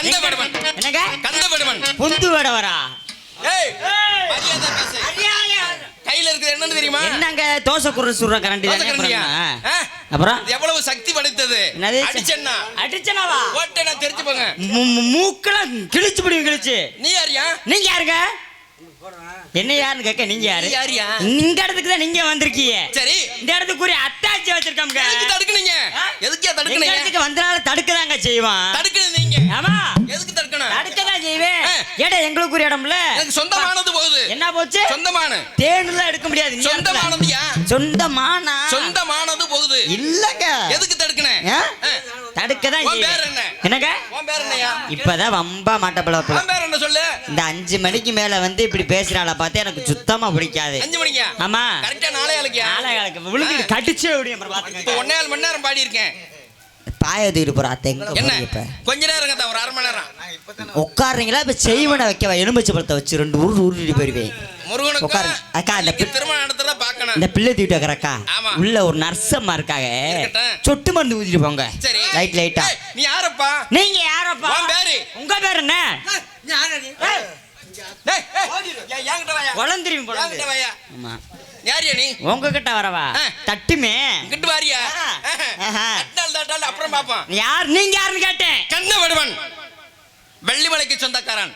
கந்தவடவன். என்னங்க கந்தவடவன். புந்து வடவரா? ஏய் மரியாதை பேசு. கையில இருக்குது என்னன்னு தெரியுமா? என்னங்க தோசை குரு சுடுற கரண்டி தோசை தானே கரண்டியா? அப்புறம் இது எவ்வளவு சக்தி படைத்தது. அடிச்சேன்னா அடிச்சனவா ஓட்ட நான் தெரிஞ்சு போங்க. மூக்குல கிழிச்சு பிடிங்க கிழிச்சு. நீ யாரியா? நீங்க யாருங்க? என்ன யாருன்னு கேட்க நீங்க யாரு? யாரியா? இந்த இடத்துக்கு தான் நீங்க வந்திருக்கீங்க. சரி இந்த இடத்துக்கு ஒரு அத்தாச்சி வச்சிருக்கோம்ங்க. எதுக்கு தடுக்குனீங்க? எதுக்கு தடுக்குனீங்க? இந்த இடத்துக்கு வந்தனால தடுக்கதாங்க செய்வான். தடுக்குனீங்க நீங்க. ஆமா எதுக்கு தடுக்கணும்? தடுக்கதான் செய்வேன். ஏடா எங்களுக்கு ஒரு இடம்ல எனக்கு சொந்தமானது போகுது. என்ன போச்சு? சொந்தமான தேனுல எடுக்க முடியாது. சொந்தமானதுயா? சொந்தமானா சொந்தமானது போகுது. இல்லங்க. எதுக்கு தடுக்கனே? தடுக்கதான் உன் பேர் என்ன? என்னங்க? உன் பேர் என்னயா? இப்பதான் வம்பா மாட்டப்பளப்பல. உன் பேர் என்ன சொல்லு? இந்த 5 மணிக்கு மேல வந்து இப்படி பேசுறாள பார்த்தா எனக்கு சுத்தமா பிடிக்காது. 5 மணிக்கா? ஆமா கரெக்ட்டா 4 ஆளுக்கு. 4 ஆளுக்கு விழுந்து கடிச்சே ஓடி அப்புறம் பாத்துங்க. இப்போ 1.5 மணி நேரம் பாடி இருக்கேன். பாய தூக்கிட்டு போறா தெங்க என்ன? இப்ப கொஞ்ச நேரம் தான், ஒரு 1/2 மணி நேரம் உட்காருங்களா? இப்ப செய்வன வைக்கவா? எலுமிச்சை பழத்தை வச்சு 2 ஊரு போயிருவேன். முருகனுக்கு உட்காருங்க அக்கா. இந்த திருமணம் நடத்துறத பார்க்கணும். இந்த பிள்ளை தூக்கிட்டு வைக்கிறக்கா ஆமா. உள்ள ஒரு நர்சம்மா இருக்காங்க. இருக்கட்டும். சொட்டு மருந்து ஊத்திட்டு போங்க. சரி லைட்டா. நீ யாரப்பா? நீங்க யாரப்பா? உன் பேரு? உங்க பேர் என்ன? டேய் என்கிட்ட வாயா. வளந்திரும் போல. என்கிட்ட வாயா. ஆமா. யாரியா நீ? உங்ககிட்ட வரவா? தட்டுமே இங்கிட்டு வாரியா? தட்டால் அப்புறம் பாப்போம். யார் நீங்க யாருன்னு கேட்டேன். கந்தவடவன் வெள்ளிமலைக்கு சொந்தக்காரன்.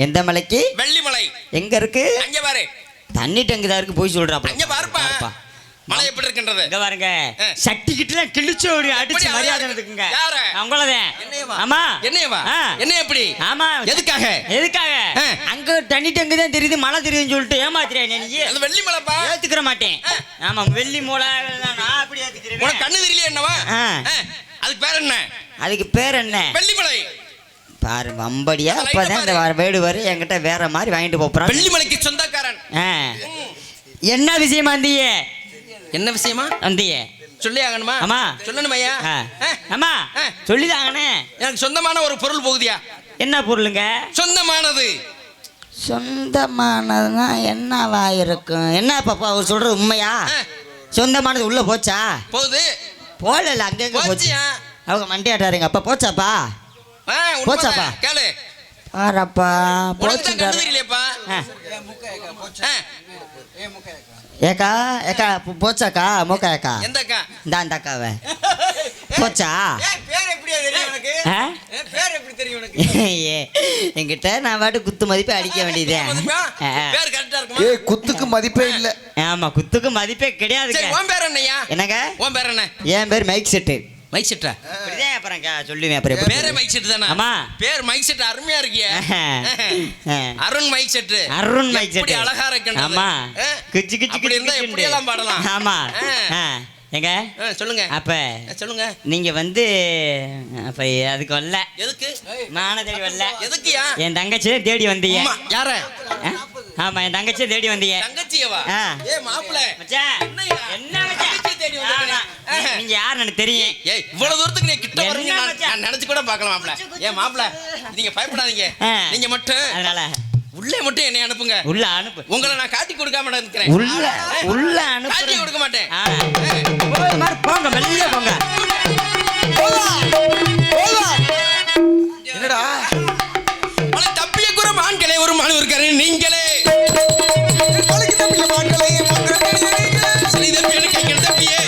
எந்த மலைக்கு? வெள்ளிமலை. எங்க இருக்கு? அங்க பாரு. தண்ணி டங்கு தான் இருக்கு. போய் சொல்றாப்ல. அங்க பாருப்பா. மலை எப்படி இருக்கின்றது? இங்க பாருங்க. சட்டி கிட்ட கிழிச்சு ஓடி அடிச்சு மரியாதை இருக்குங்க. யாரு? அவங்களதான். என்னையவா? ஆமா. என்னையவா? என்ன எப்படி? ஆமா. எதுக்காக? எதுக்காக? அங்க தண்ணி டங்கு தான் தெரியுது, மழை தெரியுதுன்னு சொல்லிட்டு ஏமாத்துறியா நீ? அது வெள்ளிமலைப்பா. ஏத்துக்கிற மாட்டேன். ஆமா வெள்ளி மூளை நான் அப்படி ஏத்துக்கிறேன். உனக்கு கண்ணு தெரியல என்னவா? அதுக்கு பேர் என்ன? அதுக்கு பேர் என்ன? வெள்ளிமலை. பாரு வம்படியா. அப்பதான் இந்த வேடு வரு என்கிட்ட வேற மாதிரி வாங்கிட்டு போறான். வெள்ளிமலைக்கு சொந்தக்காரன். என்ன விஷயமா வந்தீங்க? என்ன விஷயமா வந்தீங்க? சொல்லி ஆகணுமா? ஆமா சொல்லணும் ஐயா. ஆமா சொல்லிதாங்கண்ணே. எனக்கு சொந்தமான ஒரு பொருள் போகுதியா? என்ன பொருளுங்க? சொந்தமானது. சொந்தமானதுன்னா என்னவா இருக்கும்? என்ன பாப்பா அவர் சொல்றது உண்மையா? சொந்தமானது உள்ள போச்சா? போகுது. போல அங்க போச்சு. அவங்க மண்டையாட்டாருங்க. அப்பா போச்சாப்பா? போச்சாப்பா? கேளு பாரப்பா போச்சு. ஏக்கா ஏக்கா போச்சாக்கா? மோக்கா ஏக்கா? எந்த அக்கா? இந்த அக்காவ போச்சா? என்கிட்ட நான் பாட்டு குத்து மதிப்பே அடிக்க வேண்டியதே. குத்துக்கு மதிப்பே இல்ல. ஆமா குத்துக்கு மதிப்பே கிடையாது. என்னங்க? என் பேர் மைக் செட்டு. மைக் செட்டா? அப்புறம் சொல்லுவேன். அப்புறம் பேரே மைக் செட் தானா? ஆமா பேர் மைக் செட் அருமையா இருக்கியே. Arun mic set. Arun mic set அழகா இருக்கு. ஆமா கிச்சு கிச்சு அப்படி இருந்தா எப்படி எல்லாம் பாடலாம். ஆமா எங்க சொல்லுங்க. அப்ப சொல்லுங்க. நீங்க வந்து அப்ப அதுக்கு வரல. எதுக்கு? மான தேடி வரல. எதுக்குயா? என் தங்கச்சியை தேடி வந்தீங்க. யார? ஆமா என் தங்கச்சியை தேடி வந்தீங்க. தங்கச்சியவா? மாப்பிள்ளை மச்சான் என்ன மச்சான் தேடி வந்தீங்க? நீங்க யாருன்னு எனக்கு தெரியும். ஏய் இவ்வளவு தூரத்துக்கு நீ கிட்ட வரீங்க நான் நினைச்சு கூட பார்க்கலாம் மாப்பிள்ளை. மாப்பிள்ளை நீங்க பயப்படாதீங்க. நீங்க மட்டும் அதனால உள்ளே மட்டும் என்னை அனுப்புங்க. உள்ள அனுப்பு. உங்களை நான் காட்டி கொடுக்காம இருக்கிறேன். உள்ள அனுப்பு. காட்டி கொடுக்க மாட்டேன். போங்க மெல்ல போங்க. என்னடா மலை தப்பிய குற மான்களே ஒரு மான் இருக்காரு நீங்களே. மலைக்கு தப்பிய மான்களே சில தப்பிய கைகள் தப்பியே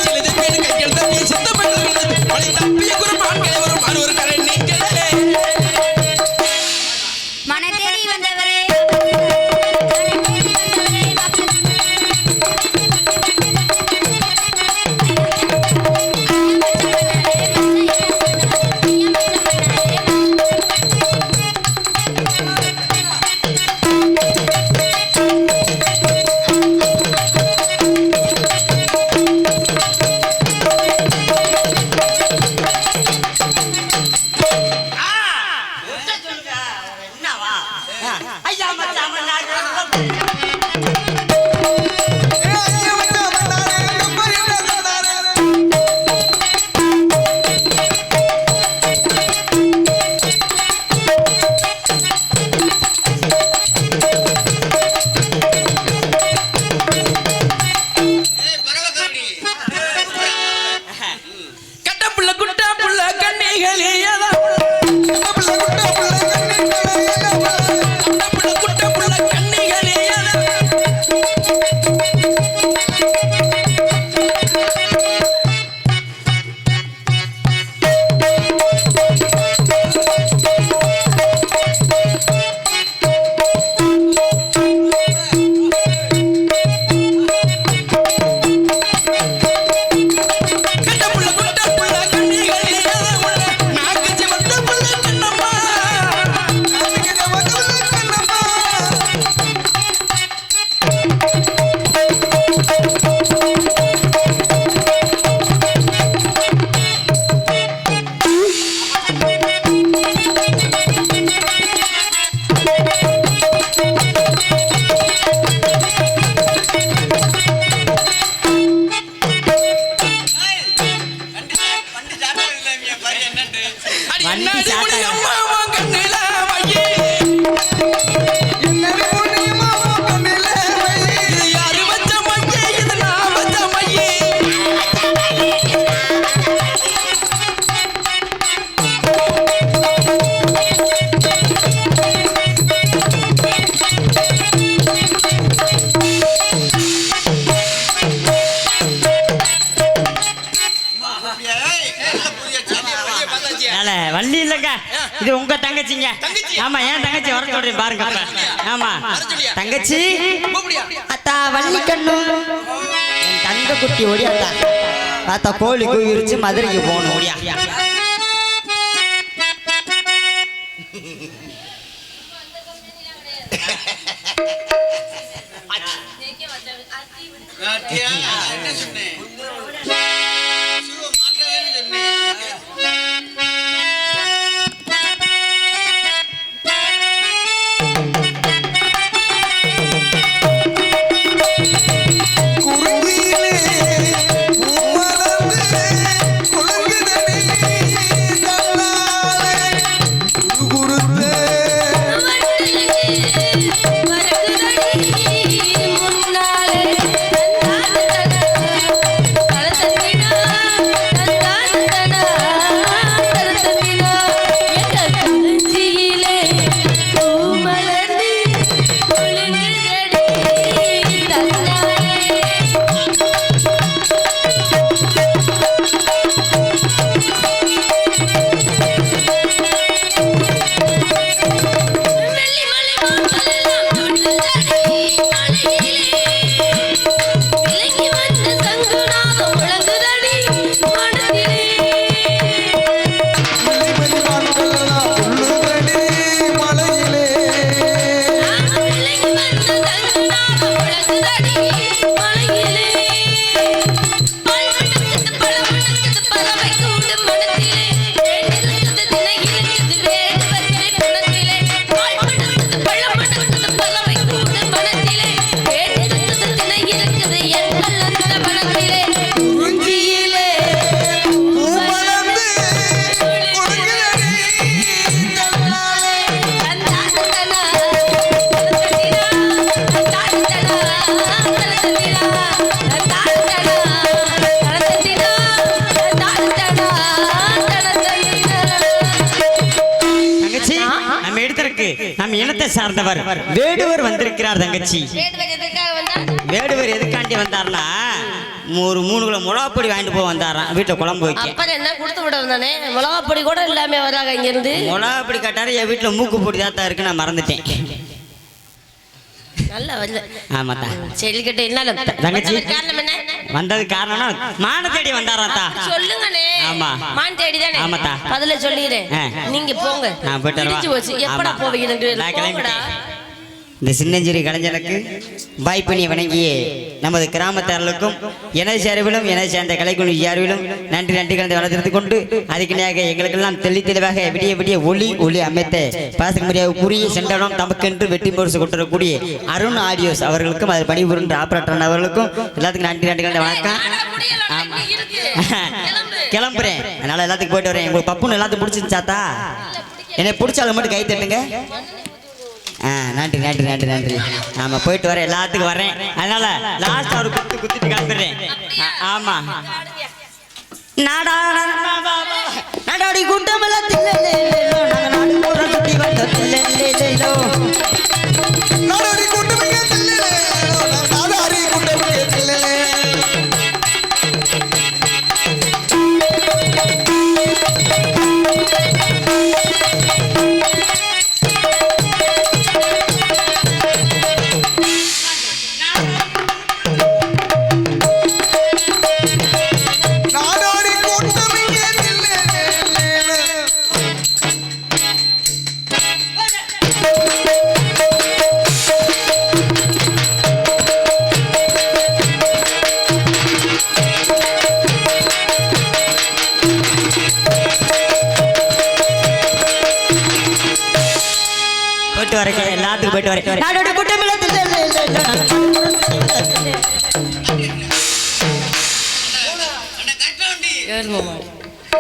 சில தப்பிய கைகள் தப்பியே சித்த பண்ணது மலை தப்பிய குற மான்களே ஒரு மான் இருக்காரு நீங்களே. மன தேடி வந்தவரே அடி வண்டி என்னடி சாத்தா. உனி அம்மா உன் கண்ணுல மையே என்னடி உனி அம்மா உன் கண்ணுல மையே இது யாரு வச்ச மையே இது நான் வச்ச மையே ஏல, வள்ளி இல்லைங்க, இது உங்க தங்கச்சிங்க. தங்கச்சி? ஆமா, ஏன் தங்கச்சி வர சொல்றேன் பாருங்க அப்ப. ஆமா தங்கச்சி, கூப்பிடியா அத்தா வள்ளி கண்ணு என் தங்க குட்டி ஓடியாத்தா. பார்த்தா கோழி குவிரிச்சு மதுரைக்கு போகணும் ஓடியா. நம் இனத்தை சார்ந்தவர் வேடுவர் வந்திருக்கிறார் தங்கச்சி. வேடுவர் எதுக்காண்டி வந்தார்னா ஒரு 3 கிலோ மிளகாப்பொடி வாங்கிட்டு போய் வந்தாராம் வீட்டுல குழம்பு வைக்க. அப்ப என்ன கொடுத்து விட வந்தானே, மிளகாப்பொடி கூட இல்லாம வராங்க இங்க இருந்து. மிளகாப்பொடி கேட்டாரு, என் வீட்டுல மூக்கு பொடி தான் இருக்கு, நான் மறந்துட்டேன். நல்ல வரல. ஆமாத்தா. சரி கிட்ட என்ன தங்கச்சி காரணம் என்ன? வந்தது காரணம்னா மான தேடி வந்தாராத்தா. சொல்லுங்கண்ணே. ஆமா. மான் தேடி தானே. ஆமாத்தா. பதில சொல்லிடுறேன். நீங்க போங்க. நான் போயிட்டு வரவா? இடிச்சு போச்சு. எப்படா போவீங்க? நான் கிளம்பிட்டேன். இந்த சின்னஞ்சிறு கலைஞனுக்கு வாய்ப்பினியை வணங்கிய நமது கிராமத்தார்களுக்கும் எனது சேர்விலும் எனது சேர்ந்த கலைக்குழு யார்விலும் நன்றி கலந்து வளர்த்து கொண்டு அதுக்கிணையாக எங்களுக்கெல்லாம் தெளிவாக விடிய விடிய ஒளி அமைத்த பாசமுறையாக சென்றடம் தமக்கென்று வெற்றி பரிசு கொண்டிருக்கக்கூடிய அருண் ஆடியோஸ் அவர்களுக்கும் அது பணிபுரிந்த ஆபரேட்டர் அவர்களுக்கும் எல்லாத்துக்கும் நன்றி கலந்து வணக்கம். ஆமா, கிளம்புறேன். அதனால எல்லாத்துக்கும் போயிட்டு வரேன். உங்களுக்கு பப்புன்னு எல்லாத்துக்கும் பிடிச்சிருச்சாத்தா? என்னை பிடிச்சாலும் மட்டும் கை தட்டுங்க. நன்றி. நாம போயிட்டு வரேன், எல்லாத்துக்கும் வரேன். அதனால லாஸ்ட் ஒரு குத்திட்டு கிளம்பிடுறேன். ஆமா, நாடாடி குண்டமெல்லாம் நாடு பூரா சுத்தி வந்தோ எல்லாத்துக்கும் போயிட்டு வரேன். நாடோட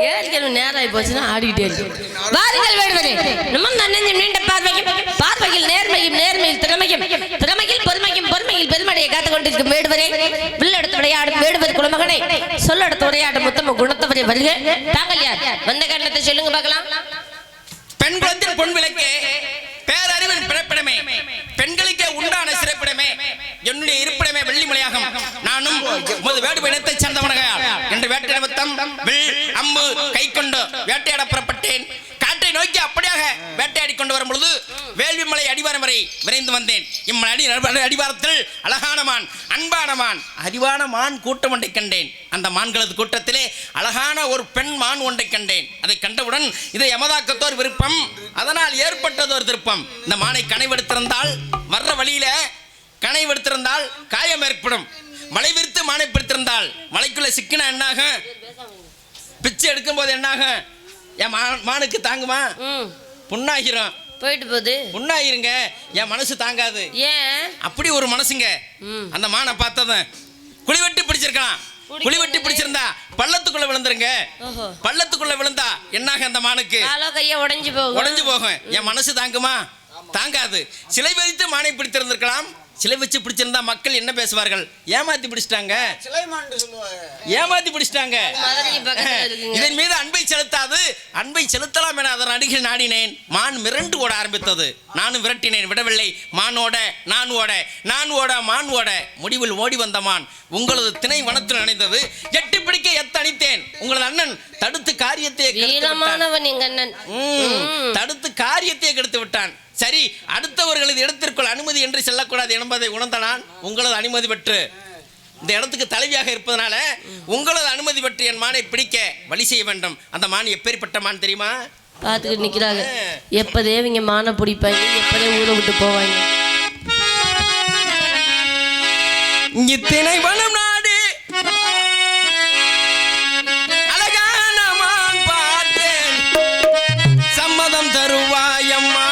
கேள்வி நேரம் ஆகி போச்சுன்னா ஆடிக்கிட்டே இருக்கு. வாருங்கள் வேடுவரே, நம்ம நன்னெஞ்சம் நீண்ட பார்வையும் பார்வையில் நேர்மையும் நேர்மையில் திறமையும் திறமையில் பொறுமையும் பொறுமையில் பெருமடையை காத்துக் கொண்டிருக்கும் வேடுவரே, வில்லெடுத்து விளையாடும் வேடுவர் குலமகனை சொல்லெடுத்து உரையாடும் முத்தம குணத்தவரை வருக. தாங்கள் யார்? வந்த காரணத்தை சொல்லுங்க பார்க்கலாம். பெண் குலத்தின் பொன் விளக்கே, பேரறிவின் பிறப்பிடமே, பெண்களுக்கே உண்டான சிறப்பிடமே, என்னுடைய இருப்பிடமே வெள்ளிமலையாகும். நானும் உமது வேடுவ இனத்தை சேர்ந்தவனாக என்று வேட்டை நிமித்தம் வில் அம்பு கை கொண்டு வேட்டையாட புறப்பட்டேன். காற்றை நோக்கி அப்படியாக வேட்டையாடி கொண்டு வரும் பொழுது வேள்விமலை அடிவாரம் வரை விரைந்து வந்தேன். இம்மலை அடிவாரத்தில் அழகான மான், அன்பான மான், அறிவான மான் கூட்டம் ஒன்றை கண்டேன். அந்த மான்களது கூட்டத்திலே அழகான ஒரு பெண் மான் ஒன்றை கண்டேன். அதை கண்டவுடன் இதை எமதாக்கத்தோர் விருப்பம், அதனால் ஏற்பட்டதோர் திருப்பம். இந்த மானை கனைவெடுத்திருந்தால் வர்ற வழியில கனைவெடுத்திருந்தால் காயம் ஏற்படும். மலை விரித்து மானை பிடித்திருந்தால் மலைக்குள்ள சிக்கினா என்னாக, பிச்சை எடுக்கும் போது என்னாக, என் மானுக்கு தாங்குமா? புண்ணாகிரும். போயிட்டு போகுது புண்ணாகிருங்க, என் மனசு தாங்காது. ஏன் அப்படி ஒரு மனசுங்க. அந்த மானை பார்த்ததும் குழிவெட்டி பிடிச்சிருக்கலாம். குழிவெட்டி பிடிச்சிருந்தா பள்ளத்துக்குள்ள விழுந்துருங்க. பள்ளத்துக்குள்ள விழுந்தா என்னாக அந்த மானுக்கு கைய உடைஞ்சு போகும். என் மனசு தாங்குமா? தாங்காது. சிலை வைத்து மானை பிடித்திருந்திருக்கலாம். சிலை வச்சு பிடிச்சிருந்தா மக்கள் என்ன பேசுவார்கள்? ஏமாத்தி பிடிச்சிட்டாங்க, ஏமாத்தி பிடிச்சிட்டாங்க. இதன் மீது அன்பை செலுத்தாது, அன்பை செலுத்தலாம் என அதன் அருகில் நாடினேன். மான் மிரண்டு ஓட ஆரம்பித்தது. நானும் விரட்டினேன், விடவில்லை. மான் ஓட, நான் ஓட, நான் ஓட, மான் ஓட, முடிவில் ஓடி வந்த மான் உங்களது திணை வனத்தில் அணைந்தது. எட்டி பிடிக்க எத்தணித்தேன். உங்களது அண்ணன் தடுத்து காரியத்தை தடுத்து காரியத்தை கெடுத்து விட்டான். சரி, அடுத்தவர்களது இடத்திற்குள் அனுமதி என்று செல்லக்கூடாது என்பதை உணர்ந்த நான் உங்களது அனுமதி பெற்று இந்த இடத்துக்கு தலைவியாக இருப்பதனால உங்களது அனுமதி பெற்று என் மானை பிடிக்க வழி செய்ய வேண்டும். அந்த மான் எப்பேற்பட்ட மான் தெரியுமா? பார்த்துக்கிட்டு நிற்கிறாங்க. எப்பதே இவங்க மானை பிடிப்பாங்க, எப்பதே ஊரை விட்டு போவாங்க. இத்தினை வனம் நாடு அழகான மான் பார்த்தேன், சம்மதம் தருவாயம்மா,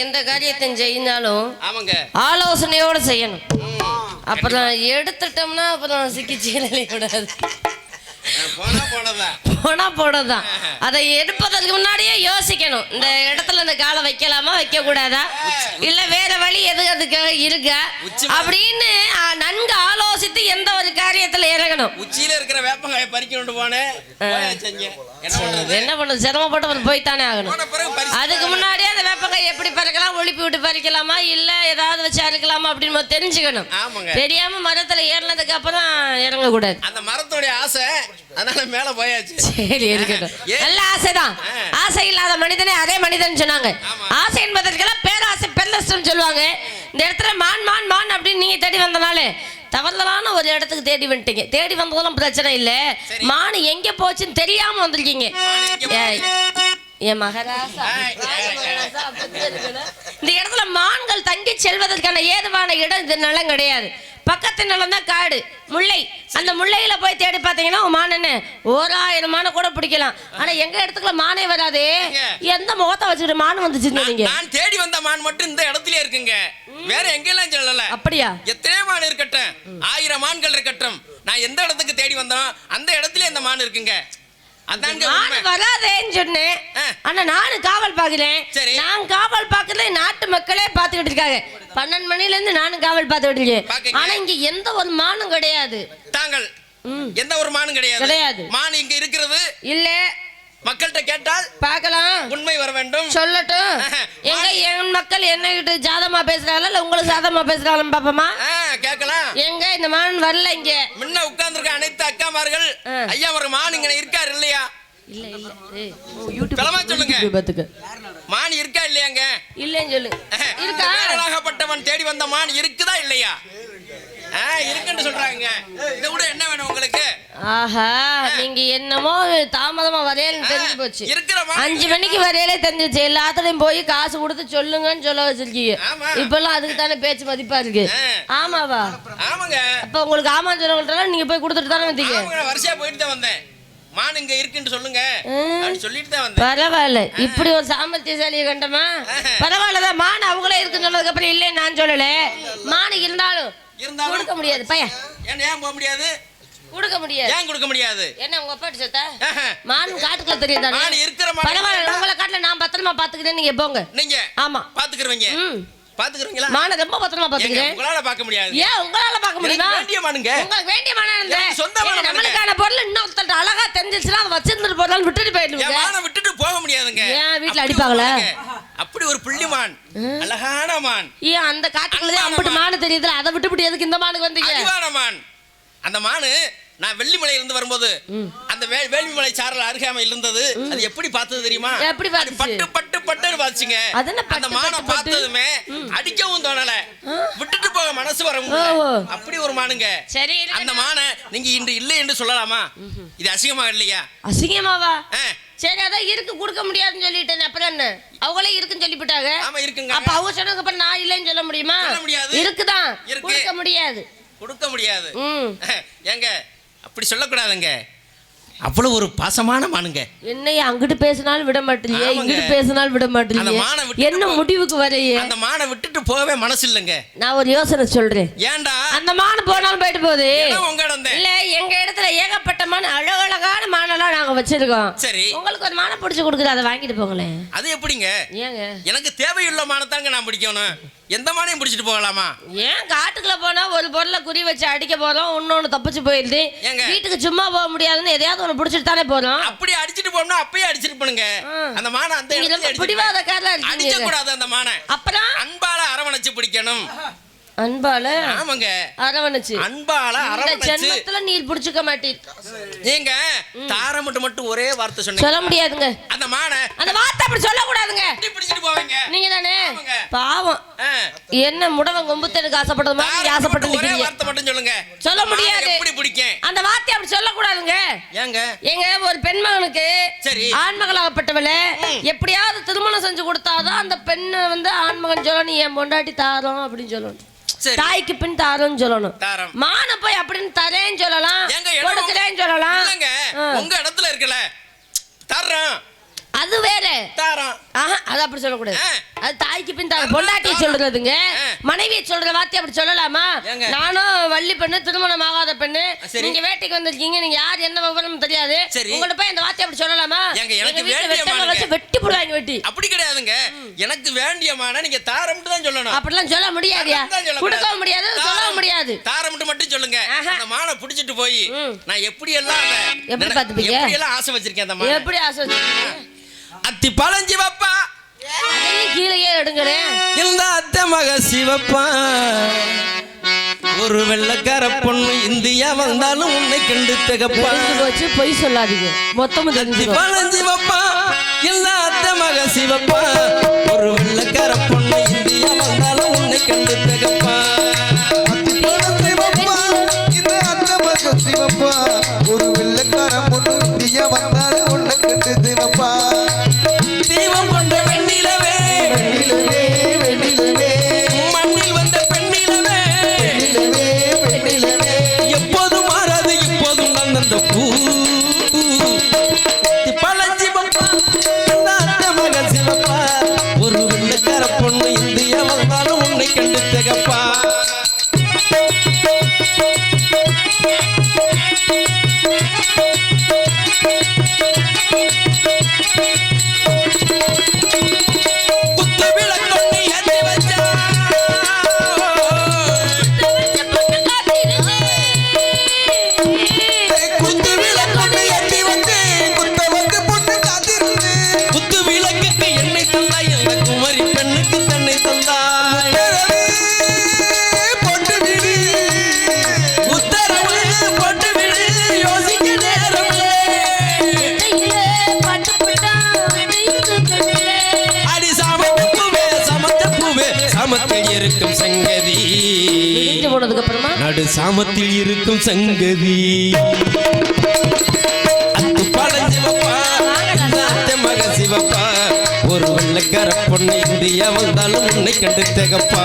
எந்த காரியத்தை செய்யினாலும் ஆலோசனையோட செய்யணும். அப்புறம் எடுத்துட்டோம்னா அப்புறம் சிக்கிச்சு விடாது. போனா போனதான். அதை எடுப்பதற்கு முன்னாடியே யோசிக்கணும். இந்த இடத்துல இந்த காலை வைக்கலாமா வைக்க கூடாதா, இல்ல வேற வழி எது அதுக்கு இருக்கா அப்படின்னு நன்கு ஆலோசித்து எந்த ஒரு காரியத்துல இறங்கணும். உச்சியில இருக்கிற வேப்பங்காயை பறிக்கணும் போனேன். என்ன பண்றது, சிரமப்பட்டு போய்த்தானே ஆகணும். அதுக்கு முன்னாடியே அந்த வேப்பங்காய் எப்படி பறிக்கலாம், ஒளிப்பி விட்டு பறிக்கலாமா இல்ல ஏதாவது வச்சு அறுக்கலாமா அப்படின்னு தெரிஞ்சுக்கணும். தெரியாம மரத்துல ஏறினதுக்கு அப்புறம் இறங்க கூடாது. அந்த மரத்தோடைய ஆசை, அதனால மேல போயாச்சு. சரி இருக்கட்டும், நல்ல ஆசைதான். ஆசை இல்லாத மனிதனே அதே மனிதன் சொன்னாங்க. ஆசை என்பதற்கெல்லாம் பேராசை பெருநஷ்டம் சொல்லுவாங்க. இந்த இடத்துல மான் மான் மான் அப்படின்னு நீங்க தேடி வந்தனாலே தவறுதலான ஒரு இடத்துக்கு தேடி வந்துட்டீங்க. தேடி வந்ததெல்லாம் பிரச்சனை இல்ல, மான் எங்க போச்சுன்னு தெரியாம வந்திருக்கீங்க. என் மகராசா, இந்த இடத்துல மான்கள் தங்கி செல்வதற்கான ஏதுவான இடம் இந்த நிலம் கிடையாது. பக்கத்து நிலம் தான் காடு, முல்லை. அந்த முல்லையில போய் தேடி பார்த்தீங்கன்னா மான் என்ன 1000 மானை கூட பிடிக்கலாம். ஆனா எங்க இடத்துக்குள்ள மானே வராது. எந்த முகத்தை வச்சுட்டு மான் வந்துச்சுன்னு நீங்க? நான் தேடி வந்த மான் மட்டும் இந்த இடத்துல இருக்குங்க, வேற எங்கெல்லாம் சொல்லல. அப்படியா? எத்தனை மான் இருக்கட்டும், 1000 மான்கள் இருக்கட்டும், நான் எந்த இடத்துக்கு தேடி வந்தோம் அந்த இடத்துல இந்த மான் இருக்குங்க. வராதேன்னு சொன்னேன். ஆனா நானும் காவல் பாக்குறேன். நான் காவல் பாக்குறத நாட்டு மக்களே பாத்துக்கிட்டு இருக்காங்க. 12 மணில இருந்து நானும் காவல் பாத்துக்கிட்டு இருக்கேன். ஆனா இங்க எந்த ஒரு மானும் கிடையாது. தாங்கள் எந்த ஒரு மானும் கிடையாது. மான் இங்க இருக்கிறது இல்ல. மக்கள்கிட்ட கேட்டால் பார்க்கலாம், உண்மை வர வேண்டும். சொல்லட்டும். எங்க என் மக்கள் என்ன கிட்ட ஜாதமா பேசுறாங்களா இல்ல உங்களுக்கு சாதமா பேசுறாங்கன்னு பாப்போமா? கேட்கலாம். எங்க இந்த மான் வரல. இங்க முன்ன உட்கார்ந்துருக்க அனைத்து அக்காமார்கள் ஐயா ஒரு மான் இங்க இருக்காரு இல்லையா? இல்ல இல்ல, யூடியூப் சொல்லுங்க. மான் இருக்கா இல்லையாங்க? இல்லன்னு சொல்லு. இருக்கா? வேறலாகப்பட்டவன் தேடி வந்த மான் இருக்குதா இல்லையா? இருக்குன்னு சொல்றாங்க. இத விட என்ன வேணும் உங்களுக்கு? ஆஹா, நீங்க என்னமோ தாமதமா வரையல தெரிஞ்சு போச்சு. 5 மணிக்கு வரையலே தெரிஞ்சிச்சு. எல்லாத்துலயும் போய் காசு கொடுத்து சொல்லுங்கன்னு சொல்ல வச்சிருக்கீங்க. இப்பெல்லாம் அதுக்கு தானே பேச்சு மதிப்பா இருக்கு. ஆமாவா? ஆமாங்க. அப்ப உங்களுக்கு ஆமா சொல்றவங்கள்ட்ட நீங்க போய் கொடுத்துட்டு தானே வந்தீங்க? வரிசையா போயிட்டு தான் வந்தேன். மான் இங்க இருக்குன்னு சொல்லுங்க சொல்லிட்டு தான் வந்தேன். பரவாயில்ல, இப்படி ஒரு சாமர்த்தியசாலியை கண்டமா? பரவாயில்லதான். மான் அவங்களே இருக்குன்னு சொன்னதுக்கு அப்புறம் இல்ல நான் சொல்லல. மான் இருந்தாலும் கொடுக்க முடியாது பையன். ஏன் போக முடியாது? கொடுக்க முடியாது. ஏன் கொடுக்க முடியாது? என்ன உங்க அப்பா செத்தா? மான் காட்டுக்குள்ள தெரியுதா? மான் இருக்கிற மான் பரவாயில்ல, உங்கள காட்டுல நான் பத்திரமா பாத்துக்கிறேன், நீங்க போங்க. நீங்க ஆமா பாத்துக்கிறவங்க. பாத்துக்கிறீங்களா? மான ரொம்ப பத்திரமா பாத்துக்கிறேன். உங்களால பார்க்க முடியாது. ஏன் உங்களால பார்க்க முடியுமா? வேண்டிய மானுங்க. உங்களுக்கு வேண்டிய மானா இல்ல, சொந்த மானா. நமக்கான பொருள் இன்னொருத்தட்ட அழகா தெரிஞ்சிச்சுனா அத வச்சிருந்து போறதால விட்டுட்டு போயிடுவீங்க. ஏன் மானை விட்டுட்டு போக முடியாதுங்க? ஏன் வீட்ல அடிப்பாங்களா? அப்படி ஒரு புள்ளி மான், அழகான மான். ஏன் அந்த காட்டுக்குள்ளே அம்பட்டு மான் தெரியுதுல, அத விட்டுட்டு எதுக்கு இந்த மானுக்கு வந்தீங்க? அழகான மான். அந்த மானு நான் வெள்ளிமலையில இருந்து வரும்போது அந்த வேள்விமலை சாரல் அருகாமையில் இருந்தது. அது எப்படி பார்த்தது தெரியுமா? எப்படி பார்த்துச்சு? பட்டு பட்டு பட்டுன்னு பாத்துச்சுங்க. அந்த மானை பார்த்ததுமே அடிக்கவும் தோணல, விட்டுட்டு போக மனசு வர முடியல. அப்படி ஒரு மானுங்க. சரி, அந்த மானை நீங்க இன்று இல்லை என்று சொல்லலாமா? இது அசிங்கமா இல்லையா? அசிங்கமாவா? சரி, அதான் இருக்கு கொடுக்க முடியாதுன்னு சொல்லிட்டேன். அப்புறம் என்ன, அவங்களே இருக்குன்னு சொல்லிவிட்டாங்க. ஆமா இருக்குங்க. அப்ப அவங்க சொன்னதுக்கு அப்புறம் நான் இல்லைன்னு சொல்ல முடியுமா? சொல்ல முடியாது. இருக்குதான், கொடுக்க முடியாது. கொடுக்க முடியாது. ஏங்க அப்படி சொல்லக்கூடாதுங்க. அவ்வளவு ஒரு பாசமான மானுங்க. என்னைய அங்கிட்டு பேசினாலும் விட மாட்டீங்க, இங்கிட்டு பேசினாலும் விட மாட்டீங்க. என்ன முடிவுக்கு வரையே? அந்த மானை விட்டுட்டு போகவே மனசு இல்லைங்க. நான் ஒரு யோசனை சொல்றேன். ஏன்டா? அந்த மான் போனாலும் போயிட்டு போகுது. உங்க இடம் இல்ல, எங்க இடத்துல ஏகப்பட்ட மான், அழகழகான மானெல்லாம் நாங்க வச்சிருக்கோம். சரி, உங்களுக்கு ஒரு மானை பிடிச்சு கொடுக்குது, அதை வாங்கிட்டு போங்களேன். அது எப்படிங்க? ஏங்க எனக்கு தேவையுள்ள மானத்தாங்க நான் பிடிக்கணும். எந்த மானையும் பிடிச்சிட்டு போகலாமா? ஏன் காட்டுக்குள்ள போனா ஒரு பொருளை குறி வச்சு அடிக்க போறோம், இன்னொன்னு தப்பிச்சு போயிருது. வீட்டுக்கு சும்மா போக முடியாதுன்னு எதையாவது ஒண்ணு பிடிச்சிட்டு தானே போறோம். அப்படி அடிச்சிட்டு போனா அப்பயே அடிச்சிட்டு போனுங்க. அந்த மானை அந்த இடத்துல பிடிவாதக்காரரா அடிக்க கூடாது. அந்த மானை அப்புறம் அன்பால அரவணைச்சு பிடிக்கணும். அன்பால? ஆமாங்க, அரவணைச்சு. அன்பால அரவணைச்சு. ஜென்மத்துல நீர் புடிச்சுக்க மாட்டீர். நீங்க தாரமட்டு மட்டும் ஒரே வார்த்தை சொன்னீங்க. சொல்ல முடியாதுங்க. அந்த மானை அந்த வார்த்தை அப்படி சொல்ல கூடாதுங்க. இப்படி பிடிச்சிட்டு போவீங்க நீங்க தானே. பாவம், என்ன முடவன் கொம்புத்தனுக்கு ஆசைப்பட்டது மாதிரி ஆசைப்பட்டு ஒரே வார்த்தை மட்டும் சொல்லுங்க. சொல்ல முடியாது. எப்படி பிடிக்கும்? அந்த வார்த்தை அப்படி சொல்ல கூடாதுங்க. ஏங்க? ஏங்க ஒரு பெண்மகனுக்கு சரி ஆண்மகளாகப்பட்டவளை எப்படியாவது திருமணம் செஞ்சு கொடுத்தாதான் அந்த பெண்ணை வந்து ஆண்மகன் சொல்லணும், என் பொண்டாட்டி தாரோம் அப்படின்னு சொல்லணும். தாய்க்கு பின் தாரோன்னு சொல்லணும். மான போய் அப்படின்னு தரேன்னு சொல்லலாம், கொடுக்கிறேன்னு சொல்லலாம். உங்க இடத்துல இருக்கல தர்றோம், அது வேற தாரோம். அது அப்படி சொல்லக்கூடாது. அது தாய்க்கு பின் பொண்டாட்டியை சொல்றதுங்க. மனைவியை சொல்ற வார்த்தை அப்படி சொல்லலாமா? நானும் வள்ளி பெண்ணு, திருமணம் ஆகாத பெண்ணு, நீங்க வேட்டைக்கு வந்திருக்கீங்க, நீங்க யார் என்ன விவரம் தெரியாது, உங்கள்ட்ட போய் இந்த வார்த்தை அப்படி சொல்லலாமா? வெட்டி போடுவாங்க. வெட்டி அப்படி கிடையாதுங்க. எனக்கு வேண்டியமான நீங்க தாரம்ட்டு தான் சொல்லணும். அப்படிலாம் சொல்ல முடியாதியா, கொடுக்கவும் முடியாது, சொல்லவும் முடியாது. தாரம்ட்டு மட்டும் சொல்லுங்க. அந்த மானை பிடிச்சிட்டு போய் நான் எப்படி எல்லாம் எப்படி பாத்துப்பீங்க? எப்படி எல்லாம் ஆசை வச்சிருக்கேன். அந்த மானை எப்படி ஆசை வச்சிருக்கீங்க? அத்தி பழஞ்சி வப்பா கீழே எடுங்கிறேன். இந்த அத்தை மக சிவப்பா ஒரு வெள்ளக்கார பொண்ணு இந்தியா வந்தாலும் உன்னை கண்டு தகப்பா. போச்சு, பொய் சொல்லாதீங்க. மொத்தமும் அத்தி பழஞ்சி வப்பா இந்த அத்தை மக சிவப்பா ஒரு வெள்ளக்கார பொண்ணு இந்தியா வந்தாலும் உன்னை கண்டு தகப்பா. சிவப்பா ஒரு வெள்ளக்கார பொண்ணு இந்தியா வந்தாலும் உன்னை கண்டு சிவப்பா. தீபம் கொண்ட வெண்ணிலவே வெண்ணிலவே வெண்ணிலவே மண்ணில் வந்த பெண்ணிலவே வெண்ணிலவே வெண்ணிலவே எப்போதும் மாறாது இப்போதும் நந்த பூ. பழஞ்சி பப்பா மகன் சிவப்பா ஒரு வெள்ளக்கார பொண்ணு இந்தியா வந்தாலும் உன்னை கண்டு தகப்பா. இருக்கும் சங்கதி போனதுக்கு அப்புறமா நடு சாமத்தில் இருக்கும் சங்கதி. அத்து பழஞ்சிவப்பா அத்தை மக சிவப்பா ஒரு வெள்ளக்கார பொண்ணு இந்தியா வந்தாலும் உன்னை கண்டு தகப்பா.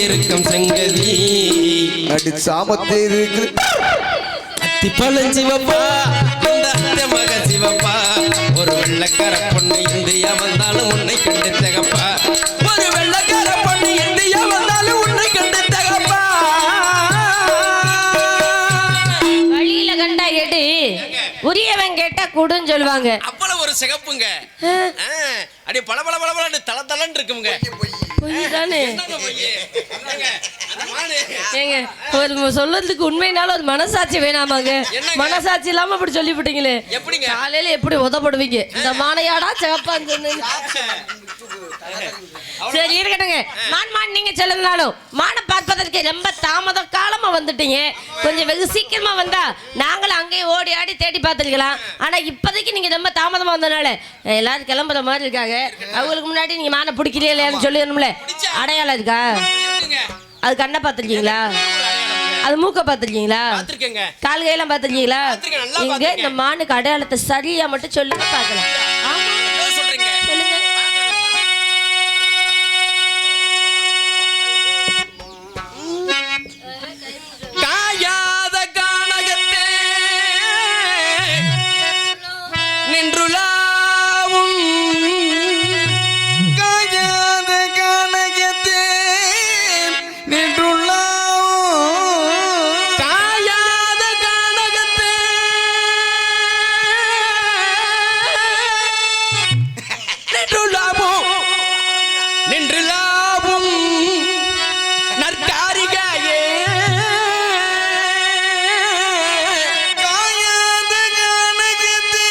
இருக்கும் சங்கதி நடு சாமத்தில் இருக்கு அத்தி பழஞ்சிவப்பா இந்த அத்தை மக சிவப்பா ஒரு வெள்ளக்கார பொண்ணு இந்தியா வந்தாலும் உன்னை கண்டு தகப்பா. ஒரு வெள்ளக்கார பொண்ணு இந்தியா வந்தாலும் உன்னை கண்டு தகப்பா. வழியில கண்டா எடு, உரியவன் கேட்டா கூடுன்னு சொல்லுவாங்க. அவ்வளவு ஒரு சிகப்புங்க, அப்படியே பல பல பல பல தல தலன்னு இருக்குங்க. சொல்றதுக்கு உண்மைனால ஒரு மனசாட்சி வேணாமாங்க? மனசாட்சி இல்லாம அப்படி சொல்லிவிட்டீங்களே. காலையில எப்படி உதப்படுவீங்க? இந்த மானையாடா சிவப்பான்னு சொன்னீங்க. சரி இருக்கட்டுங்க. மான் நீங்க சொல்லுங்கனாலும் மான பார்ப்பதற்கு ரொம்ப தாமத காலமா வந்துட்டீங்க. கொஞ்சம் வெகு சீக்கிரமா வந்தா நாங்களும் அங்கேயே ஓடி ஆடி தேடி பார்த்துருக்கலாம். ஆனா இப்போதைக்கு நீங்க ரொம்ப தாமதமா வந்தனால எல்லாரும் கிளம்புற மாதிரி இருக்காங்க. அவங்களுக்கு முன்னாடி நீங்க மானை பிடிக்கலையா இல்லையான்னு சொல்லிடணும்ல. அடையாளம் இருக்கா? அது கண்ணை பார்த்துருக்கீங்களா? அது மூக்க பார்த்துருக்கீங்களா? கால் கையெல்லாம் பார்த்துருக்கீங்களா? இங்க இந்த மானுக்கு அடையாளத்தை சரியா மட்டும் சொல்லுங்க பார்க்கலாம். காயாத கானகத்தே நின்றுலாவும் காயாத கானகத்தே நின்றுள்ளாவும் காயாத கானகத்தே நின்றுலாவும் நின்றுலாவும் நற்காரிகாயே காயாத கானகத்தே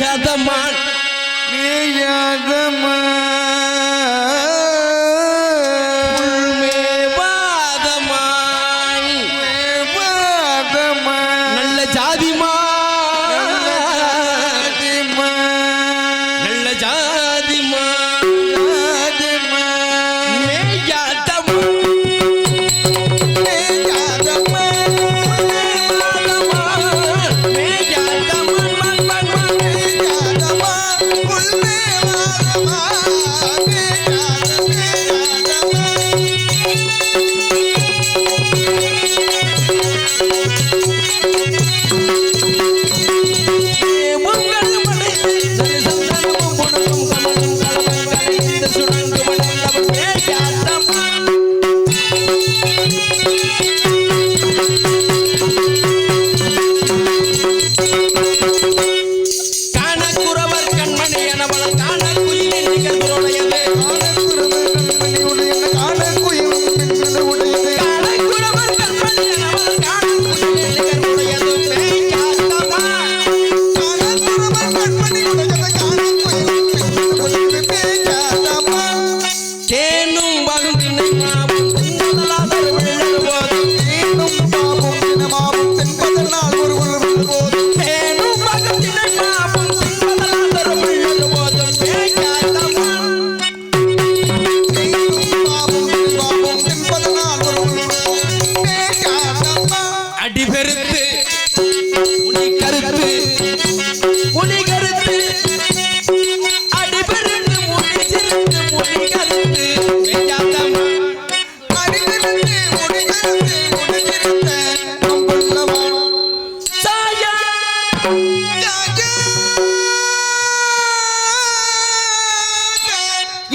மேயாதமான் நல்ல ஜாதிமா நல்ல ஜாதிமா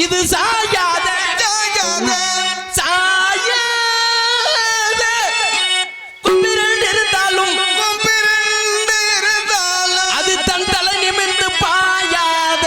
இது சாயாத கும்பிரண்டு இருந்தாலும் அது தன் தலை நிமிர்ந்து பாயாத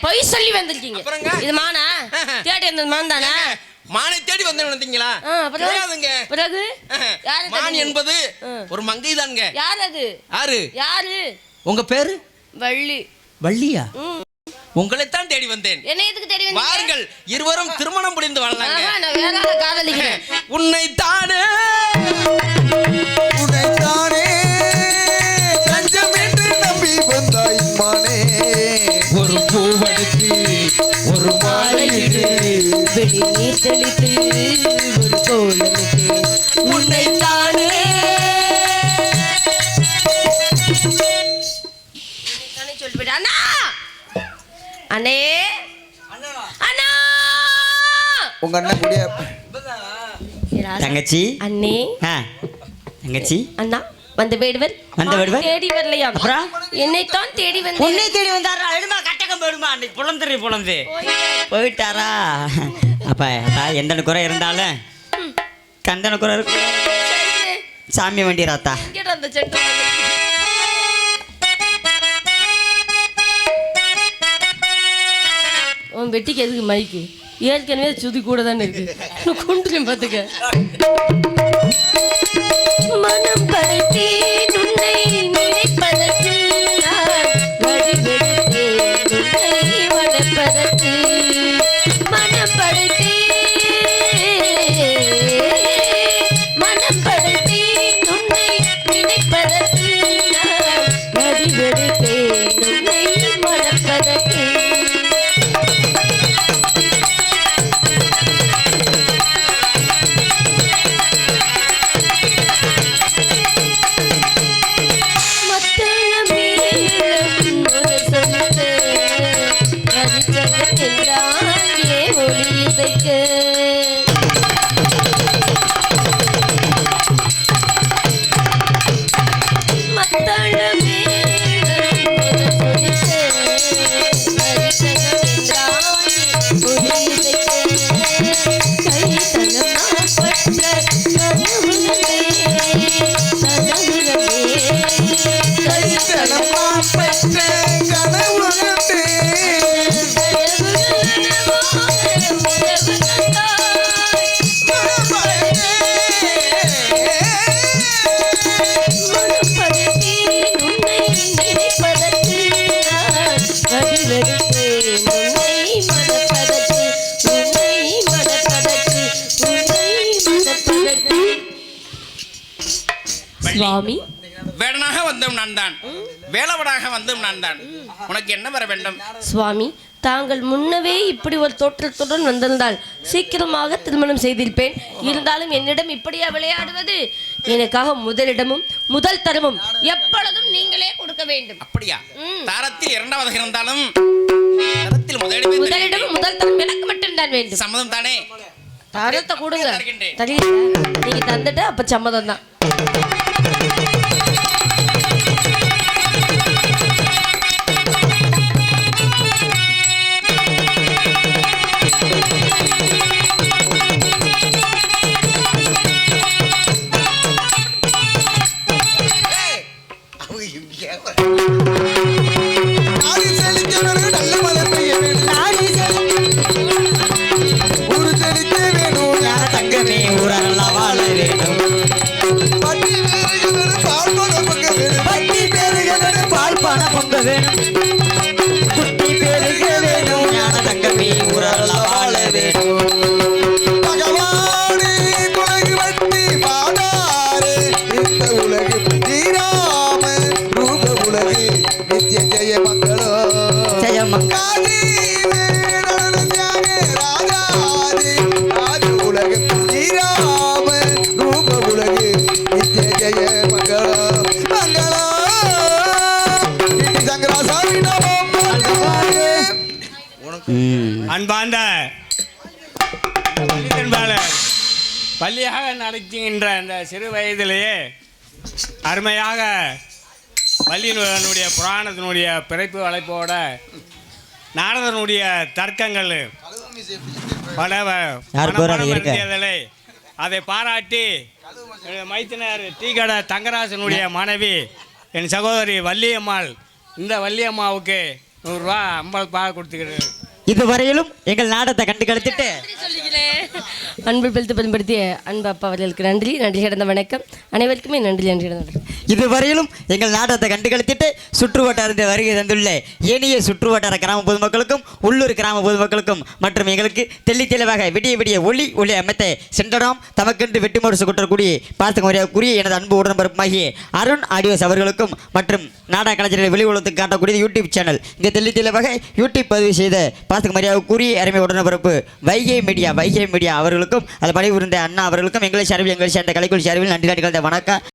பொய் சொல்லி வந்திருக்கீங்க. இது மானா தேடி வந்த மான் தானே? மானை தேடி வந்தீங்களா? கிடையாதுங்க. பிறகு மான் என்பது ஒரு மங்கை தானுங்க. யார் அது? யாரு? உங்க பேரு? வள்ளி. வள்ளியா? உங்களைத்தான் தேடி வந்தேன். என்ன எதுக்கு தேடி வந்தீங்க? வாருங்கள், இருவரும் திருமணம் முடிந்து வாழலாங்க. நான் வேற ஆளை காதலிக்கிறேன். உன்னைத்தானே தஞ்சம் என்று நம்பி வந்தாய் மானே, ஒரு பூவெடுத்து ஒரு மாலையிட்டு வெளி நீர் தெளித்து ஒரு கோலமிட்டு உன்னைத்தானே சொல்லிவிடு. அண்ணா அண்ணே அண்ணா உங்க அண்ணன் கூடிய தங்கச்சி அண்ணே தங்கச்சி அண்ணா வந்த வேடுவர் தேடி வரலையா? அப்புறம் என்னைத்தான் தேடி வந்து உன்னை தேடி வந்தாரா? எழுமா கட்டகம் போயிடுமா, அன்னைக்கு புலந்து போயிட்டாரா? அப்ப எந்த குறை இருந்தாலும் கந்தன குறை இருக்கு. சாமி வண்டி ராத்தா அந்த செட்டு உன் வெட்டிக்கு எதுக்கு மைக்கு? ஏற்கனவே சுதி கூட தானே இருக்கு. கொண்டு பார்த்துக்க. மனம் படைத்தேன் உன்னை நினைப்பதற்கு, நான் வழிபடுத்தேன் உன்னை வளர்ப்பதற்கு. மனம் படைத்தேன் உன்னை நினைப்பதற்கு, நான் வழிபடுத்தேன் உன்னை வளர்ப்பதற்கு. சுவாமி வேடனாக வந்தும் நான் தான், வேளவனாக வந்தும் நான் தான். உனக்கு என்ன வர வேண்டும்? சுவாமி, தாங்கள் முன்னவே இப்படி ஒரு தோற்றத்துடன் வந்திருந்தால் சீக்கிரமாக திருமணம் செய்திருப்பேன். இருந்தாலும் என்னிடம் இப்படியா விளையாடுவது? எனக்காக முதலிடமும் முதல் தரமும் எப்பொழுதும் நீங்களே கொடுக்க வேண்டும். அப்படியா? தாரத்தில் இரண்டாவது இருந்தாலும் முதலிடமும் முதல் தரம் எனக்கு மட்டும்தான் வேண்டும். சம்மதம் தானே? தாரத்தை கொடுங்க. தெரியல, நீங்க தந்துட்டு அப்ப சம்மதம் தான். ஆதி செழிக்க வேணும், நல்ல மழை பெய்ய வேணும். ஊரு செழிக்க வேணும், ஞான தங்கமே ஊரெல்லாம் வாழ வேண்டும். பட்டி வேறுக வேணும், பால் பணம் பொங்க வேணும். பட்டி பெருக வேணும், பால் பணம் பொங்க வேணும். குட்டி பெருக வேணும், ஞான தங்கமே ஊரெல்லாம் வாழ வேணும். பகவானே உலகு வட்டி பாடாரே, இந்த உலகு ஸ்ரீராம ரூப உலகு நித்திய ஜெய மங்களம். ஜெயமங்க காதி வேடனஞ்சானே ராஜாதி, ஆதி உலகு ஸ்ரீராம ரூப உலகு நித்திய ஜெய மங்களம். மங்களம் இடி சங்கராசாமி நமோ மங்களம். அன்பார்ந்த பள்ளியன்பாளர், பள்ளியாக நடத்துகின்ற அந்த சிறு வயதிலேயே அருமையாக பள்ளியினுடைய புராணத்தினுடைய பிறப்பு வளைப்போட நாரதனுடைய தர்க்கங்கள் பல யார் போறாரு? இருக்க. இருந்ததில்லை. அதை பாராட்டி மைத்தினர் டீக்கடை தங்கராசனுடைய மனைவி என் சகோதரி வள்ளியம்மாள், இந்த வள்ளியம்மாவுக்கு 100 ரூபா 50 பா கொடுத்துக்கிறது. இதுவரையிலும் எங்கள் நாடகத்தை கண்டு கழித்துட்டு அன்பு பெருத்து பயன்படுத்திய அன்பு அப்பா அவர்களுக்கு நன்றி. நன்றி கிடந்த வணக்கம். அனைவருக்குமே நன்றி. நன்றி கிடந்த வணக்கம். இதுவரையிலும் எங்கள் நாடகத்தை கண்டு கழித்துட்டு சுற்று வட்டாரத்தில் வருகை தந்துள்ள ஏனைய சுற்று வட்டார கிராம பொதுமக்களுக்கும் உள்ளூர் கிராம பொதுமக்களுக்கும் மற்றும் எங்களுக்கு தெளிவாக விடிய விடிய ஒளி அமைத்த சென்றடாம் தமக்கென்று வெட்டுமோடு கொட்டக்கூடிய பார்த்துக்க முறையாகக்கூடிய எனது அன்பு உடன்பரப்புமாகிய அருண் ஆடியோஸ் அவர்களுக்கும் மற்றும் நாடக கலைஞர்களை வெளி உலகத்துக்கு காட்டக்கூடிய யூடியூப் சேனல் இங்கே தெளிவாக யூடியூப் பதிவு செய்த பார்த்துக்க மரியாதைக்குரிய அருமை உடன்பரப்பு வைகை மீடியா அவர்களுக்கும் அது பணிபுரிந்த அண்ணா அவர்களுக்கும் எங்களை சார்பில் எங்களை சேர்ந்த கலைக்குழு சார்பில் நன்றி. வணக்கம்.